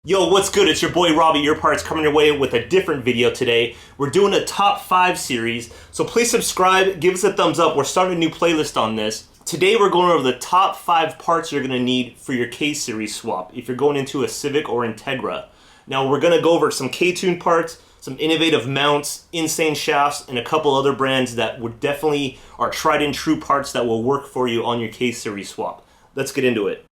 Yo, what's good? It's your boy Robbie Your Parts coming your way with a different video today. We're doing a top 5 series, so please subscribe, give us a thumbs up. We're starting a new playlist on this. Today we're going over the top 5 parts you're going to need for your K-Series swap if you're going into a Civic or Integra. Now we're going to go over some K-Tune parts, some innovative mounts, insane shafts, and a couple other brands that would definitely are tried and true parts that will work for you on your K-Series swap. Let's get into it.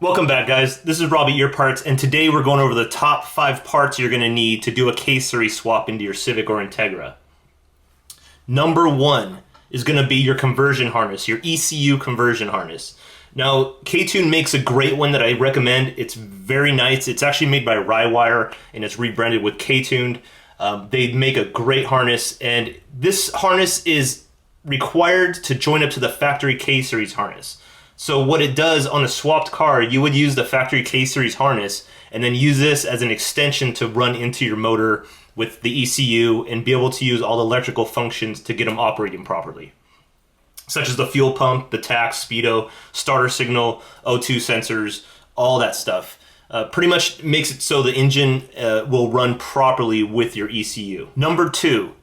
Welcome back, guys. This is Robbie Your Parts, and today we're going over the top 5 parts you're going to need to do a K-Series swap into your Civic or Integra. Number 1 is going to be your conversion harness, your ECU conversion harness. Now, K-Tune makes a great one that I recommend. It's very nice. It's actually made by Rywire, and it's rebranded with K-Tuned. They make a great harness, and this harness is required to join up to the factory K-Series harness. So what it does on a swapped car, you would use the factory K-Series harness and then use this as an extension to run into your motor with the ECU and be able to use all the electrical functions to get them operating properly, such as the fuel pump, the tach, speedo, starter signal, O2 sensors, all that stuff. Pretty much makes it so the engine will run properly with your ECU. Number 2.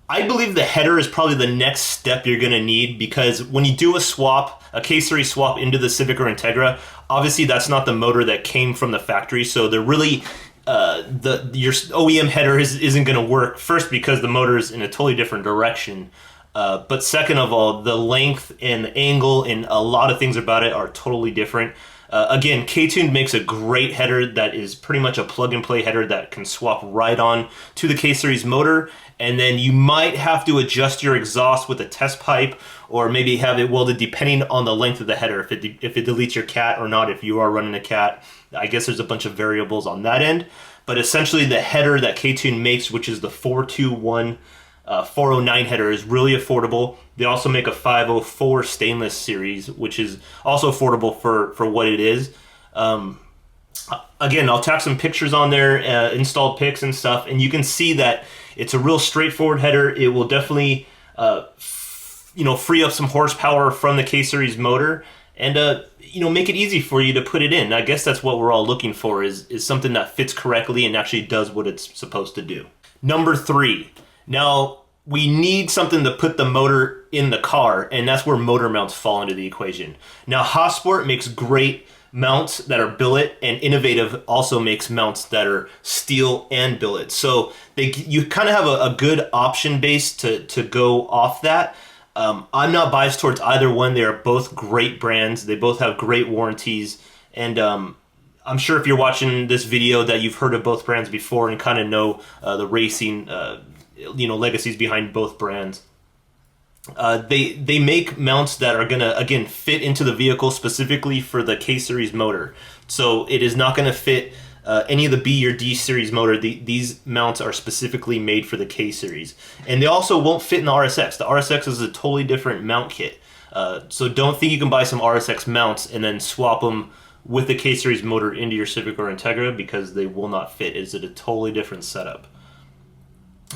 I believe the header is probably the next step you're going to need, because when you do a swap, a K-Series swap into the Civic or Integra, obviously that's not the motor that came from the factory, so they're really your OEM header isn't going to work. First, because the motor is in a totally different direction, but second of all, the length and the angle and a lot of things about it are totally different. Again, K-Tune makes a great header that is pretty much a plug-and-play header that can swap right on to the K-Series motor, and then you might have to adjust your exhaust with a test pipe, or maybe have it welded depending on the length of the header, if it deletes your cat or not, if you are running a cat. I guess there's a bunch of variables on that end, but essentially the header that K-Tune makes, which is the 421 409 header, is really affordable. They also make a 504 stainless series, which is also affordable for what it is. Again, I'll tack some pictures on there, installed pics and stuff, and you can see that it's a real straightforward header. It will definitely free up some horsepower from the K-Series motor, and make it easy for you to put it in. I guess that's what we're all looking for, is something that fits correctly and actually does what it's supposed to do. Number 3. Now, we need something to put the motor in the car, and that's where motor mounts fall into the equation. Now, HAsport makes great mounts that are billet, and Innovative also makes mounts that are steel and billet. So you kind of have a good option base to go off that. I'm not biased towards either one. They are both great brands. They both have great warranties, and I'm sure if you're watching this video that you've heard of both brands before and kind of know the racing legacies behind both brands. They make mounts that are gonna, again, fit into the vehicle specifically for the K-Series motor. So it is not gonna fit any of the B or D series motor. These mounts are specifically made for the K-Series, and they also won't fit in the RSX. The RSX is a totally different mount kit, so don't think you can buy some RSX mounts and then swap them with the K-Series motor into your Civic or Integra, because they will not fit. It's a totally different setup.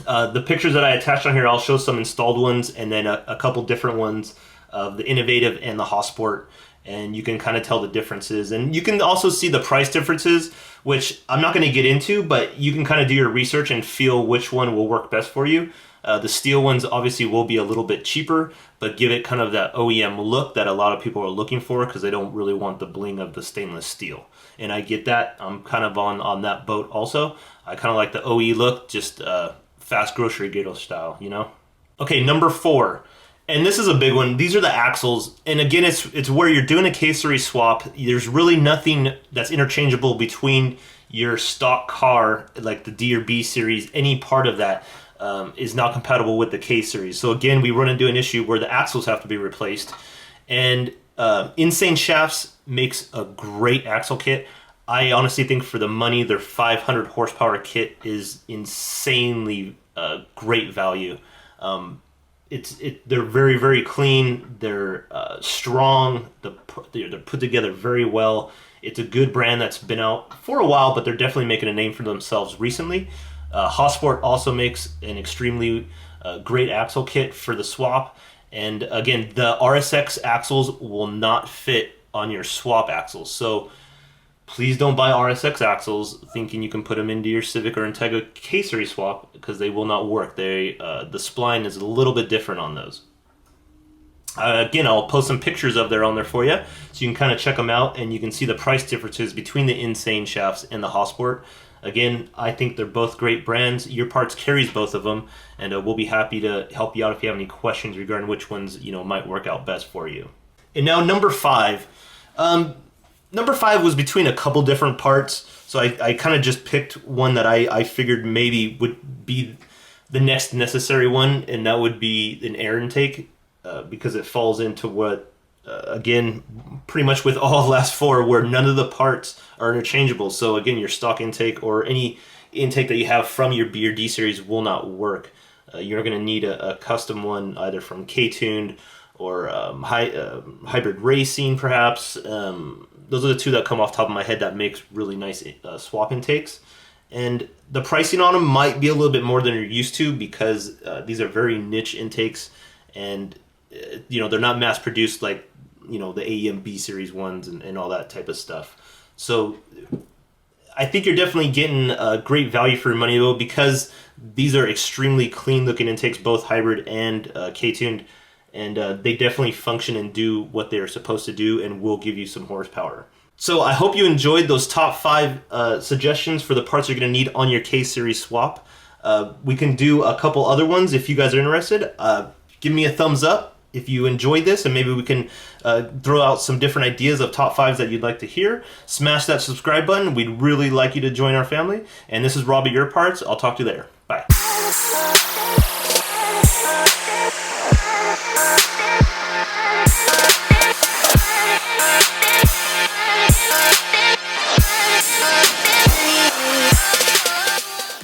The pictures that I attached on here, I'll show some installed ones and then a couple different ones of the Innovative and the HAsport, and you can kind of tell the differences. And you can also see the price differences, which I'm not going to get into, but you can kind of do your research and feel which one will work best for you. The steel ones obviously will be a little bit cheaper, but give it kind of that OEM look that a lot of people are looking for, because they don't really want the bling of the stainless steel. And I get that. I'm kind of on that boat also. I kind of like the OE look, just fast grocery gator style, you know? Okay, number 4. And this is a big one. These are the axles. And again, it's where you're doing a K-Series swap. There's really nothing that's interchangeable between your stock car, like the D or B series. Any part of that is not compatible with the K-Series. So again, we run into an issue where the axles have to be replaced. And Insane Shafts makes a great axle kit. I honestly think for the money, their 500 horsepower kit is insanely great value. They're very, very clean. They're strong. They're put together very well. It's a good brand that's been out for a while, but they're definitely making a name for themselves recently. HAsport also makes an extremely great axle kit for the swap. And again, the RSX axles will not fit on your swap axles. So please don't buy RSX axles thinking you can put them into your Civic or Integra K-Series swap, because they will not work. The spline is a little bit different on those. Again, I'll post some pictures of there on there for you, so you can kind of check them out, and you can see the price differences between the Insane shafts and the HAsport. Again, I think they're both great brands. Your Parts carries both of them, and we'll be happy to help you out if you have any questions regarding which ones might work out best for you. And now number 5. Number 5 was between a couple different parts, so I kind of just picked one that I figured maybe would be the next necessary one, and that would be an air intake, because it falls into what, again, pretty much with all last 4, where none of the parts are interchangeable. So again, your stock intake or any intake that you have from your B or D series will not work. You're going to need a custom one, either from K-Tuned or Hybrid Racing, perhaps. Those are the 2 that come off the top of my head that makes really nice swap intakes. And the pricing on them might be a little bit more than you're used to, because these are very niche intakes, and they're not mass produced like the AEM B series ones and all that type of stuff. So I think you're definitely getting a great value for your money, though, because these are extremely clean looking intakes, both hybrid and K-Tuned. And they definitely function and do what they're supposed to do, and will give you some horsepower. So I hope you enjoyed those top 5 suggestions for the parts you're going to need on your K-Series swap. We can do a couple other ones if you guys are interested. Give me a thumbs up if you enjoyed this, and maybe we can throw out some different ideas of top 5s that you'd like to hear. Smash that subscribe button. We'd really like you to join our family. And this is Rob at Your Parts. I'll talk to you later. Bye.